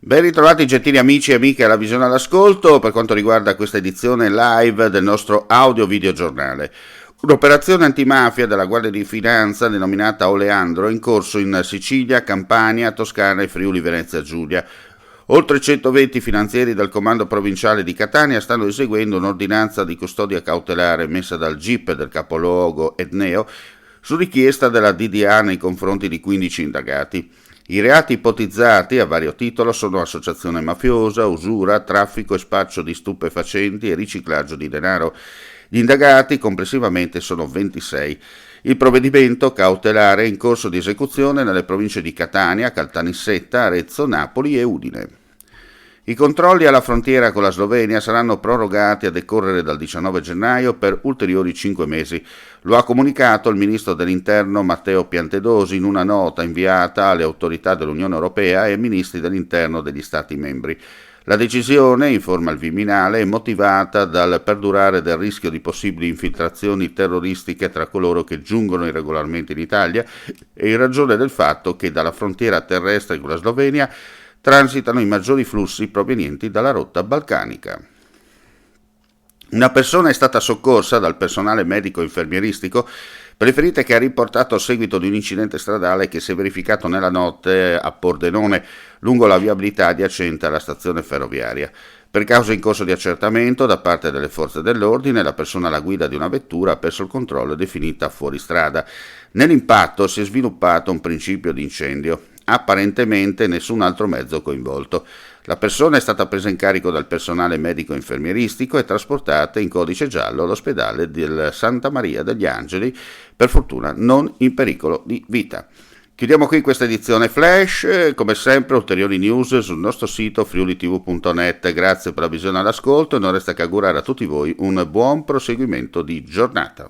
Ben ritrovati gentili amici e amiche alla Visione all'Ascolto per quanto riguarda questa edizione live del nostro audio-video giornale. Un'operazione antimafia della Guardia di Finanza denominata Oleandro è in corso in Sicilia, Campania, Toscana e Friuli Venezia Giulia. Oltre 120 finanzieri del comando provinciale di Catania stanno eseguendo un'ordinanza di custodia cautelare messa dal GIP del capoluogo etneo su richiesta della DDA nei confronti di 15 indagati. I reati ipotizzati a vario titolo sono associazione mafiosa, usura, traffico e spaccio di stupefacenti e riciclaggio di denaro. Gli indagati complessivamente sono 26. Il provvedimento cautelare è in corso di esecuzione nelle province di Catania, Caltanissetta, Arezzo, Napoli e Udine. I controlli alla frontiera con la Slovenia saranno prorogati a decorrere dal 19 gennaio per ulteriori 5 mesi. Lo ha comunicato il ministro dell'Interno Matteo Piantedosi in una nota inviata alle autorità dell'Unione Europea e ai ministri dell'Interno degli Stati membri. La decisione, informa il Viminale, è motivata dal perdurare del rischio di possibili infiltrazioni terroristiche tra coloro che giungono irregolarmente in Italia e in ragione del fatto che dalla frontiera terrestre con la Slovenia transitano i maggiori flussi provenienti dalla rotta balcanica. Una persona è stata soccorsa dal personale medico-infermieristico per le ferite che ha riportato a seguito di un incidente stradale che si è verificato nella notte a Pordenone, lungo la viabilità adiacente alla stazione ferroviaria. Per causa in corso di accertamento da parte delle forze dell'ordine, la persona alla guida di una vettura ha perso il controllo ed è finita fuori strada. Nell'impatto si è sviluppato un principio di incendio. Apparentemente nessun altro mezzo coinvolto. La persona è stata presa in carico dal personale medico-infermieristico e trasportata in codice giallo all'ospedale del Santa Maria degli Angeli, per fortuna non in pericolo di vita. Chiudiamo qui questa edizione flash, come sempre ulteriori news sul nostro sito friulitv.net. Grazie per la visione all'ascolto e non resta che augurare a tutti voi un buon proseguimento di giornata.